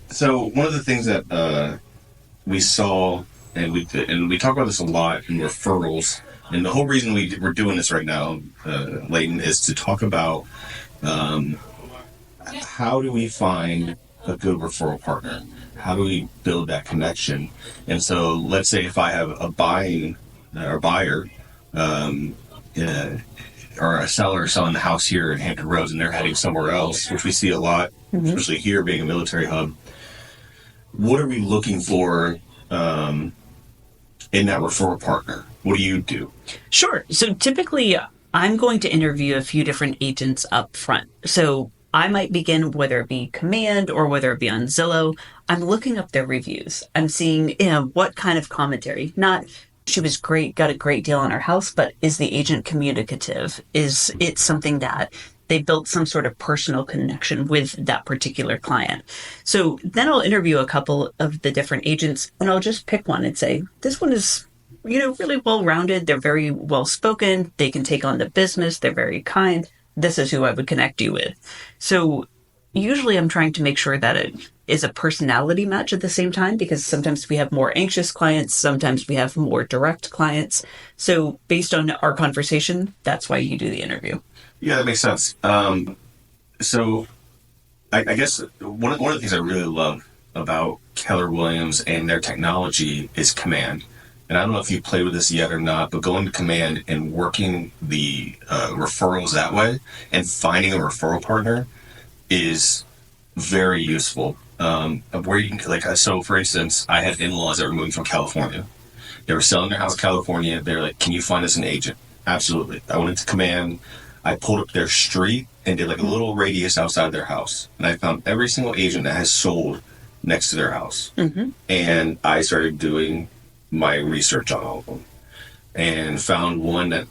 So one of the things that we saw, and we talk about this a lot in referrals, and the whole reason we're doing this right now, Leighton, is to talk about um, how do we find a good referral partner? How do we build that connection? And so, let's say if I have a buyer, um, uh, or a seller selling the house here in Hampton Roads, and they're heading somewhere else, which we see a lot, especially here being a military hub. What are we looking for in that referral partner? What do you do? Sure. So typically, I'm going to interview a few different agents up front. So I might begin, whether it be Command or whether it be on Zillow, I'm looking up their reviews. I'm seeing, what kind of commentary, not she was great, got a great deal on her house, but is the agent communicative? Is it something that they built some sort of personal connection with that particular client? So then I'll interview a couple of the different agents and I'll just pick one and say, this one is really well rounded. They're very well spoken. They can take on the business. They're very kind. This is who I would connect you with. So usually I'm trying to make sure that it is a personality match at the same time, because sometimes we have more anxious clients. Sometimes we have more direct clients. So based on our conversation, that's why you do the interview. Yeah, that makes sense. So I guess one of the things I really love about Keller Williams and their technology is Command. And I don't know if you played with this yet or not, but going to Command and working the referrals that way and finding a referral partner is very useful. Where you can, so for instance, I had in-laws that were moving from California. They were selling their house in California. They're like, can you find us an agent? Absolutely. I went into Command. I pulled up their street and did like a little radius outside their house. And I found every single agent that has sold next to their house. Mm-hmm. And I started doing my research on all of them and found one that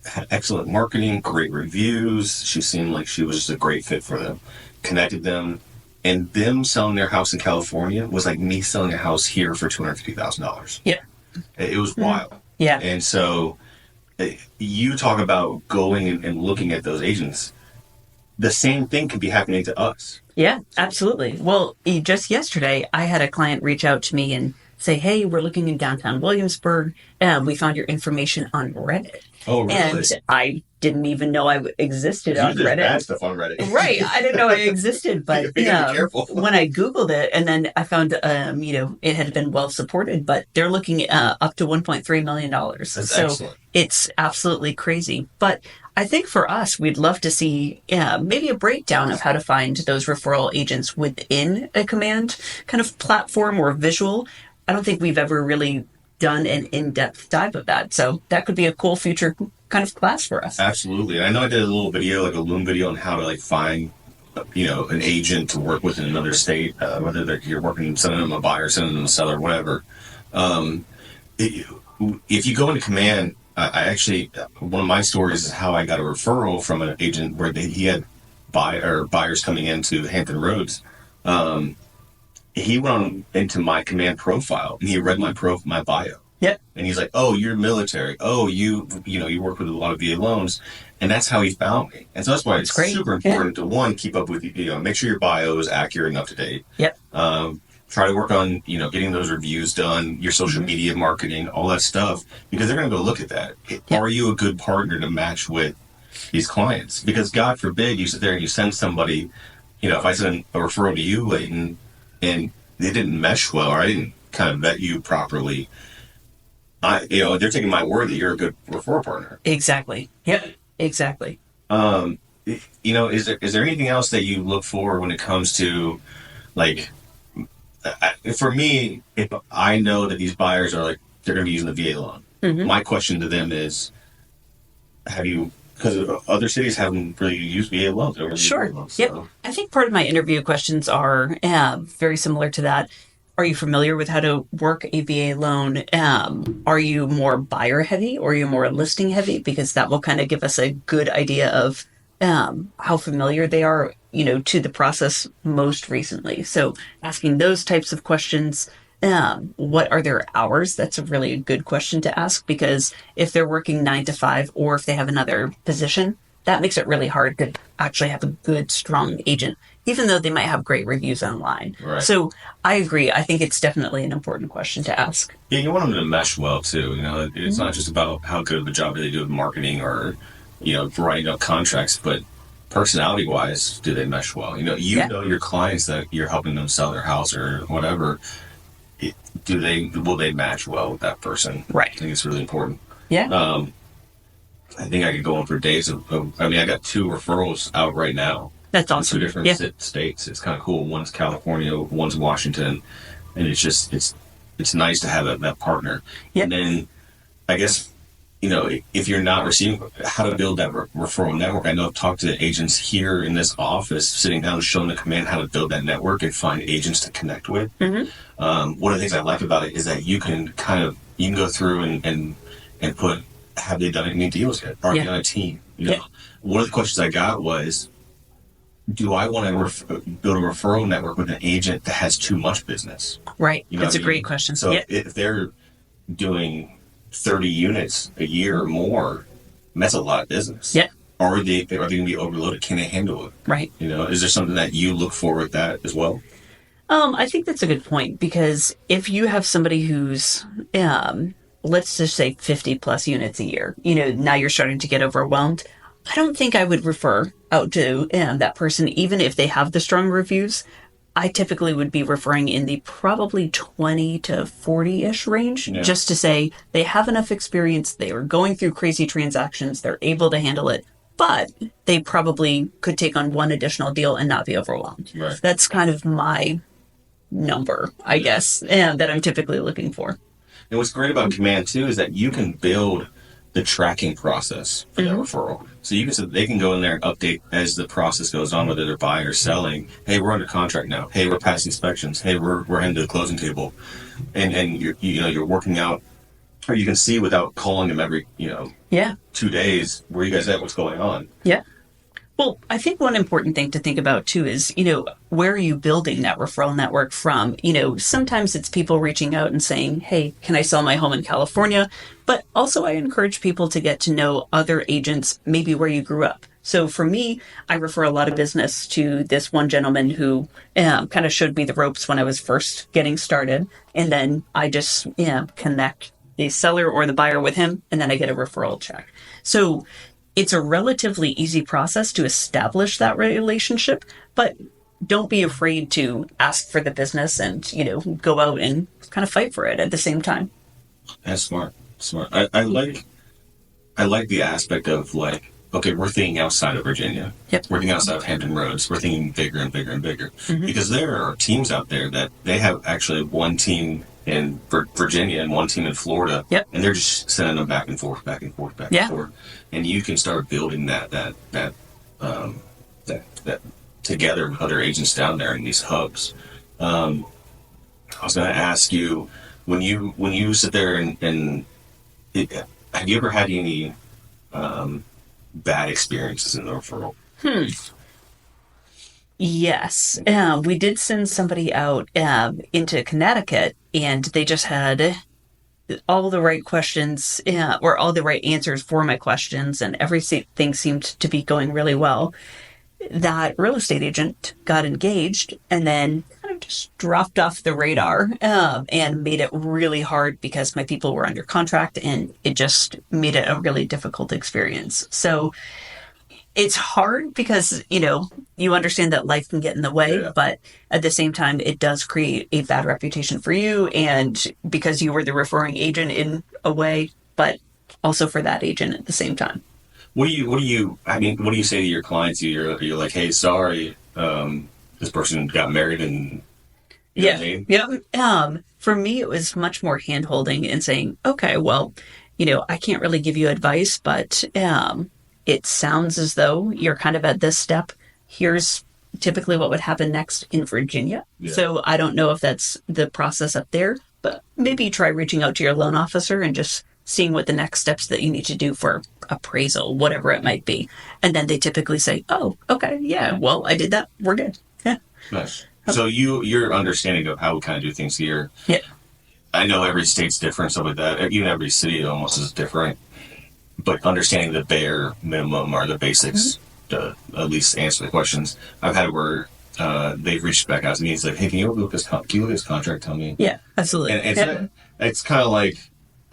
had excellent marketing, great reviews. She seemed like she was just a great fit for them. Connected them, and them selling their house in California was like me selling a house here for $250,000. Yeah. It was wild. Yeah. And so you talk about going and looking at those agents. The same thing could be happening to us. Yeah, absolutely. Well, just yesterday, I had a client reach out to me and say, hey, we're looking in downtown Williamsburg, and we found your information on Reddit. Oh, really? And I didn't even know I existed on Reddit. Bad stuff on Reddit. Right. I didn't know I existed, but be careful. When I Googled it, and then I found, it had been well supported, but they're looking at up to $1.3 million. That's so excellent. It's absolutely crazy. But I think for us, we'd love to see maybe a breakdown of how to find those referral agents within a Command kind of platform or visual. I don't think we've ever really done an in-depth dive of that. So that could be a cool future kind of class for us. Absolutely. I know I did a little video, like a Loom video on how to find, an agent to work with in another state, whether you're working, sending them a buyer, sending them a seller, whatever. If you go into Command, I actually, one of my stories is how I got a referral from an agent where he had buyers coming into Hampton Roads. He went on into my Command profile and he read my bio. Yep. And he's like, oh, you're military. Oh, you work with a lot of VA loans. And that's how he found me. And so that's why it's super important to, one, keep up with, make sure your bio is accurate and up to date. Yep. Try to work on, getting those reviews done, your social media marketing, all that stuff, because they're going to go look at that. Yep. Are you a good partner to match with these clients? Because God forbid you sit there and you send somebody, if I send a referral to you, Leighton, and they didn't mesh well, or I didn't kind of vet you properly, they're taking my word that you're a good referral partner. Exactly. Yep. Exactly. Is there anything else that you look for when it comes to, for me, if I know that these buyers are they're going to be using the VA loan, my question to them is, because other cities haven't really used VA loans. Sure. Loans, yep. So. I think part of my interview questions are very similar to that. Are you familiar with how to work a VA loan? Are you more buyer heavy or are you more listing heavy? Because that will kind of give us a good idea of how familiar they are, to the process most recently. So asking those types of questions. What are their hours? That's a really good question to ask, because if they're working 9 to 5 or if they have another position, that makes it really hard to actually have a good, strong agent, even though they might have great reviews online. Right. So I agree. I think it's definitely an important question to ask. Yeah, you want them to mesh well too. It's not just about how good of a job do they do with marketing or, writing up contracts, but personality-wise, do they mesh well? Yeah. Know your clients that you're helping them sell their house or whatever. Will they match well with that person? Right. I think it's really important. Yeah. I think I could go on for days I got 2 referrals out right now. That's In awesome. 2 different Yeah. states. It's kind of cool. One's California, one's Washington, and it's nice to have that partner. Yeah. And then I guess if you're not receiving, how to build that referral network. I know I've talked to agents here in this office, sitting down and showing the command how to build that network and find agents to connect with. One of the things I like about it is that you can go through and put, have they done any deals yet? Are they on a team? One of the questions I got was, do I want to build a referral network with an agent that has too much business? Right. That's a great question. So if they're doing 30 units a year or more, that's a lot of business. Yeah. Are they going to be overloaded? Can they handle it? Right. Is there something that you look for with that as well? I think that's a good point, because if you have somebody who's, let's just say 50 plus units a year, now you're starting to get overwhelmed. I don't think I would refer out to that person, even if they have the strong reviews. I typically would be referring in the probably 20 to 40-ish range, just to say they have enough experience, they are going through crazy transactions, they're able to handle it, but they probably could take on one additional deal and not be overwhelmed. Right. That's kind of my number, I guess, that I'm typically looking for. And what's great about Command too is that you can build the tracking process for that referral. So they can go in there and update as the process goes on, whether they're buying or selling. Hey, we're under contract now. Hey, we're past inspections. Hey, we're heading to the closing table, and you're working out, or you can see without calling them every 2 days, where you guys at, what's going on. Yeah. Well, I think one important thing to think about too is, where are you building that referral network from? Sometimes it's people reaching out and saying, hey, can I sell my home in California? But also I encourage people to get to know other agents, maybe where you grew up. So for me, I refer a lot of business to this one gentleman who kind of showed me the ropes when I was first getting started. And then I just connect the seller or the buyer with him, and then I get a referral check. So it's a relatively easy process to establish that relationship, but don't be afraid to ask for the business and, go out and kind of fight for it at the same time. That's smart. I like the aspect of okay, we're thinking outside of Virginia. Yep. We're thinking outside of Hampton Roads. We're thinking bigger and bigger and bigger. Because there are teams out there that they have actually one team in Virginia and one team in Florida. Yep. And they're just sending them back and forth, back and forth, back and forth. And you can start building that together with other agents down there in these hubs. I was going to ask you, when you sit there and have you ever had any bad experiences in the referral? Yes. We did send somebody out into Connecticut, and they just had all the right questions or all the right answers for my questions, and everything seemed to be going really well. That real estate agent got engaged and then kind of just dropped off the radar and made it really hard because my people were under contract, and it just made it a really difficult experience. So it's hard because, you understand that life can get in the way, but at the same time, it does create a bad reputation for you, and because you were the referring agent in a way, but also for that agent at the same time. What do you say to your clients? You're like, hey, sorry, this person got married and for me, it was much more hand-holding and saying, okay, well, I can't really give you advice, but it sounds as though you're kind of at this step. Here's typically what would happen next in Virginia. Yeah. So I don't know if that's the process up there, but maybe try reaching out to your loan officer and just seeing what the next steps that you need to do for appraisal, whatever it might be. And then they typically say, oh, okay, yeah, well, I did that. We're good. Yeah. Nice. So your understanding of how we kind of do things here. Yeah. I know every state's different, stuff like that. Even every city almost is different. but understanding the bare minimum or the basics to at least answer the questions. I've had it where they've reached back out to me. It's like, hey, can you look at this contract? Tell me. Yeah, absolutely. And it's kind of like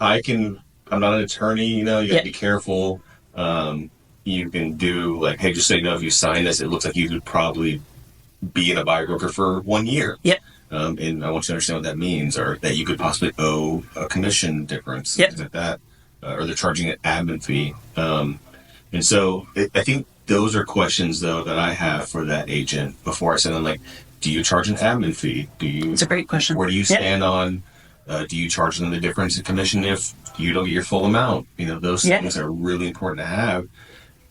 I'm not an attorney. You got to be careful. You can do like, hey, just so you know, if you sign this, it looks like you could probably be in a buyer broker for 1 year. Yep. And I want you to understand what that means, or that you could possibly owe a commission difference, things like that, or they're charging an admin fee. And so I think those are questions, though, that I have for that agent before I send them, like, do you charge an admin fee? It's a great question. Where do you stand on, do you charge them the difference in commission if you don't get your full amount? Those things are really important to have,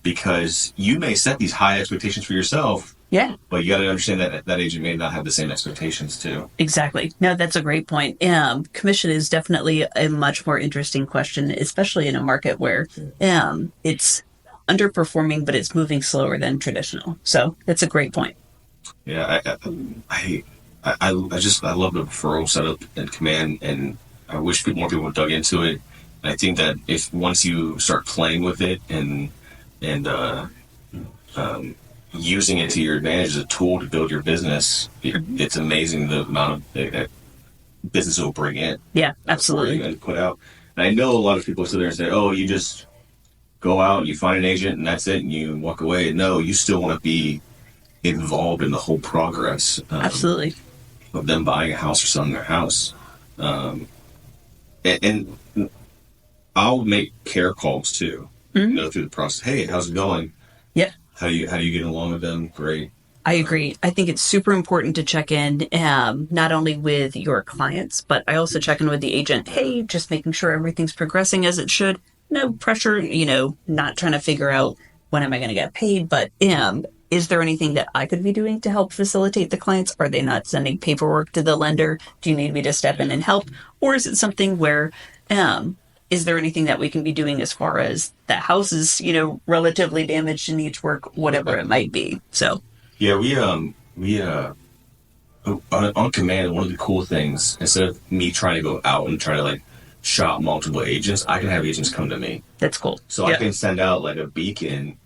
because you may set these high expectations for yourself. Yeah. But you got to understand that agent may not have the same expectations too. Exactly. No, that's a great point. Commission is definitely a much more interesting question, especially in a market where it's underperforming, but it's moving slower than traditional. So that's a great point. Yeah, I love the referral setup and command, and I wish more people dug into it. I think that if once you start playing with it and using it to your advantage as a tool to build your business, it's amazing the amount of that business will bring in. Yeah, absolutely. And put out. And I know a lot of people sit there and say, "Oh, you just go out and you find an agent and that's it, and you walk away." No, you still want to be involved in the whole progress. Absolutely. Of them buying a house or selling their house. And I'll make care calls too. Through the process. Hey, how's it going? Yeah. How do you get along with them? Great. I agree. I think it's super important to check in, not only with your clients, but I also check in with the agent. Hey, just making sure everything's progressing as it should. No pressure, not trying to figure out when am I going to get paid, but is there anything that I could be doing to help facilitate the clients? Are they not sending paperwork to the lender? Do you need me to step in and help? Or is it something where, is there anything that we can be doing as far as the house is, relatively damaged and needs work, whatever it might be? So, yeah, we on command, one of the cool things, instead of me trying to go out and try to like shop multiple agents, I can have agents come to me. That's cool. So I can send out like a beacon,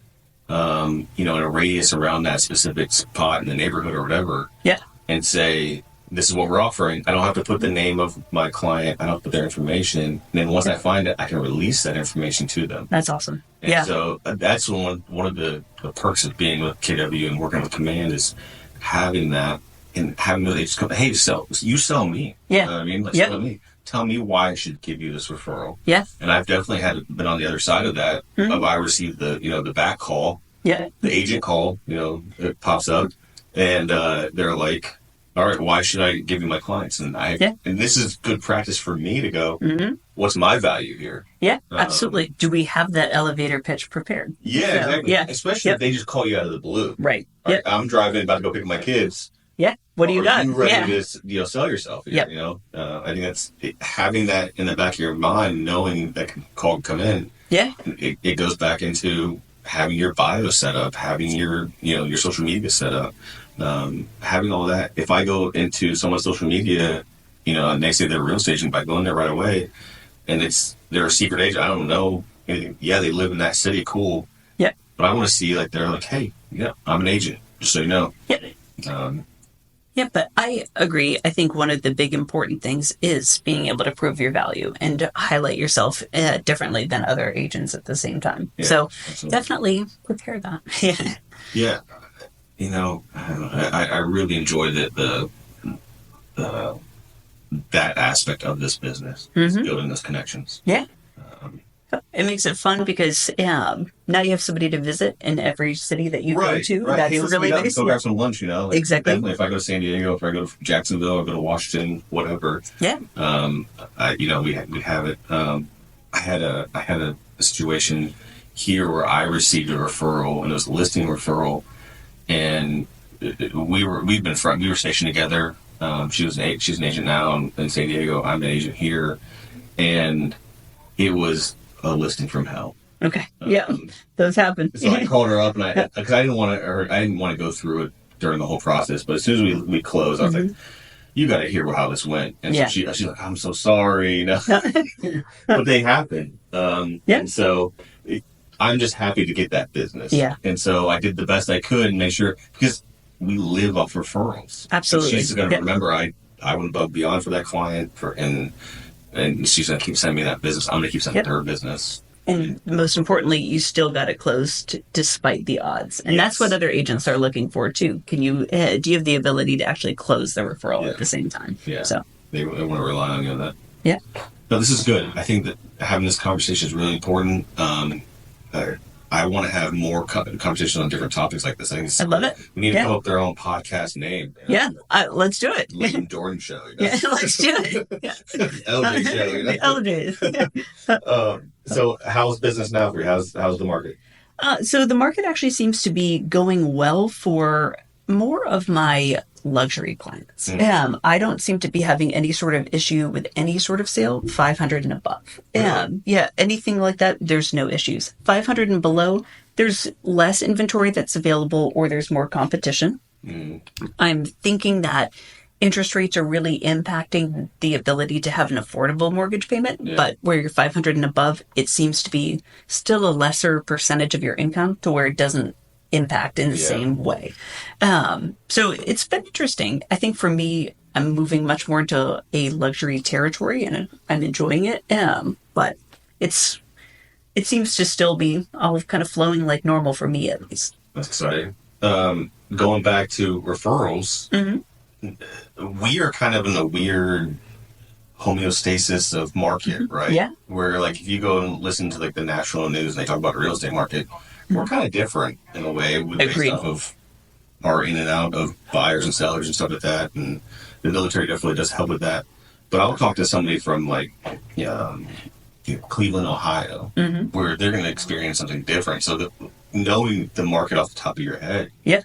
in a radius around that specific spot in the neighborhood or whatever. Yeah. And say, this is what we're offering. I don't have to put the name of my client. I don't have to put their information. And then once I find it, I can release that information to them. That's awesome. And so that's one of the perks of being with KW and working with Command is having that and having they just come, hey, you sell me. Yeah. I mean, sell me. Tell me why I should give you this referral. Yeah. And I've definitely been on the other side of that. Of I received the back call. Yeah. The agent call, it pops up and they're like, all right, why should I give you my clients? And and this is good practice for me to go, what's my value here? Yeah, absolutely. Do we have that elevator pitch prepared? Yeah, exactly. Yeah. Especially if they just call you out of the blue. Right. All right, I'm driving, about to go pick up my kids. Yeah. What do you got? Are you ready to sell yourself here? I think that's having that in the back of your mind, knowing that call can come in. Yeah. It goes back into having your bio set up, having your your social media set up. Having all that. If I go into someone's social media, and they say they're a real estate agent, by going there right away, and they're a secret agent, I don't know. Yeah, they live in that city, cool. Yeah. But I want to see they're like, hey, I'm an agent, just so you know. Yeah. Yeah, but I agree. I think one of the big important things is being able to prove your value and to highlight yourself differently than other agents at the same time. Yeah, so absolutely. Definitely prepare that. Yeah. I really enjoy the that aspect of this business, building those connections. Yeah. It makes it fun because now you have somebody to visit in every city that you go to. Right. That's hey, really nice. Go grab some lunch, Exactly. Definitely, if I go to San Diego, if I go to Jacksonville, I go to Washington, whatever. Yeah. We have it. I had a situation here where I received a referral, and it was a listing referral, and we were stationed together. She's an agent now in San Diego. I'm an agent here, and it was a listing from hell. Okay. Yeah, those happen. So I called her up, and because I didn't want to go through it during the whole process. But as soon as we closed, I was like, "You got to hear how this went." And so she's like, "I'm so sorry," But they happen. Yeah. And so I'm just happy to get that business. Yeah. And so I did the best I could and make sure, because we live off referrals. Absolutely. And she's going to Yeah. remember I went above and beyond for that client and she's going to keep sending me that business. I'm going to keep sending her business. And most importantly, you still got it closed despite the odds. And that's what other agents are looking for too. Can you, do you have the ability to actually close the referral at the same time? Yeah. So they want to rely on you on that. yeah. No, this is good. I think that having this conversation is really important. I want to have more conversations on different topics like this. I love it. We need to come up with their own podcast name. Yeah, let's do it. Leighton Jordan Show. You know? Yeah, let's do it. Yeah. LJ Show. You know? LJ. So how's business now for you? How's the market? So the market actually seems to be going well for more of my luxury clients. I don't seem to be having any sort of issue with any sort of sale 500 and above. Yeah, anything like that, there's no issues. 500 and below, there's less inventory that's available or there's more competition. I'm thinking that interest rates are really impacting the ability to have an affordable mortgage payment, but where you're 500 and above, it seems to be still a lesser percentage of your income to where it doesn't impact in the same way. So it's been interesting. I think for me, I'm moving much more into a luxury territory and I'm enjoying it. But it seems to still be all kind of flowing like normal for me at least. That's exciting. Going back to referrals, we are kind of in a weird homeostasis of market, right? Yeah. Where like if you go and listen to like the national news and they talk about the real estate market, we're kind of different in a way based off of our in and out of buyers and sellers and stuff like that. And the military definitely does help with that. But I'll talk to somebody from like Cleveland, Ohio, where they're going to experience something different. So knowing the market off the top of your head. Yeah.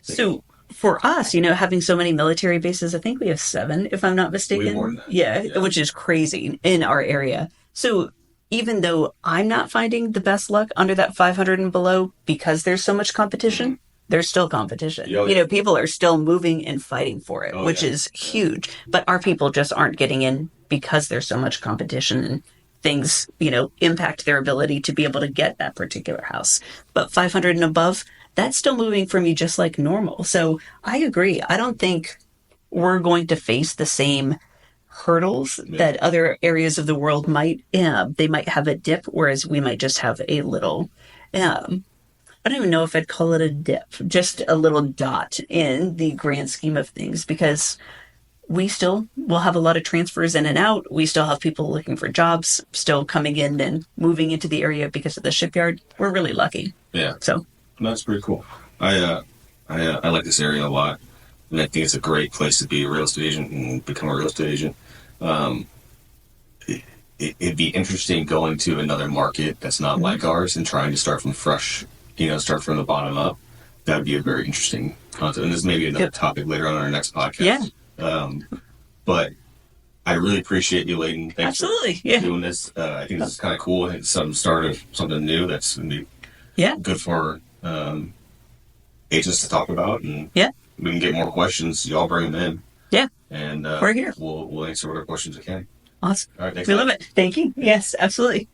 So for us, having so many military bases, I think we have 7, if I'm not mistaken. Way more than that. Yeah, which is crazy in our area. So even though I'm not finding the best luck under that 500 and below because there's so much competition, there's still competition. People are still moving and fighting for it, which is huge. But our people just aren't getting in because there's so much competition and things, impact their ability to be able to get that particular house. But 500 and above, that's still moving for me just like normal. So I agree. I don't think we're going to face the same hurdles that other areas of the world might. They might have a dip, whereas we might just have a little, I don't even know if I'd call it a dip, just a little dot in the grand scheme of things, because we still will have a lot of transfers in and out. We still have people looking for jobs, still coming in and moving into the area because of the shipyard. We're really lucky. Yeah. So that's pretty cool. I like this area a lot. And I think it's a great place to be a real estate agent and become a real estate agent. It'd be interesting going to another market that's not like ours and trying to start from fresh, start from the bottom up. That would be a very interesting concept. And this may be another topic later on in our next podcast. Yeah. But I really appreciate you, Leighton. Thanks for doing this. I think this is kind of cool. It's some start of something new that's going to be good for agents to talk about. And we can get more questions. Y'all bring them in. Yeah. And we're here. We'll answer whatever questions we can. Awesome. All right. Thanks. We love it. Thank you. Yes, absolutely.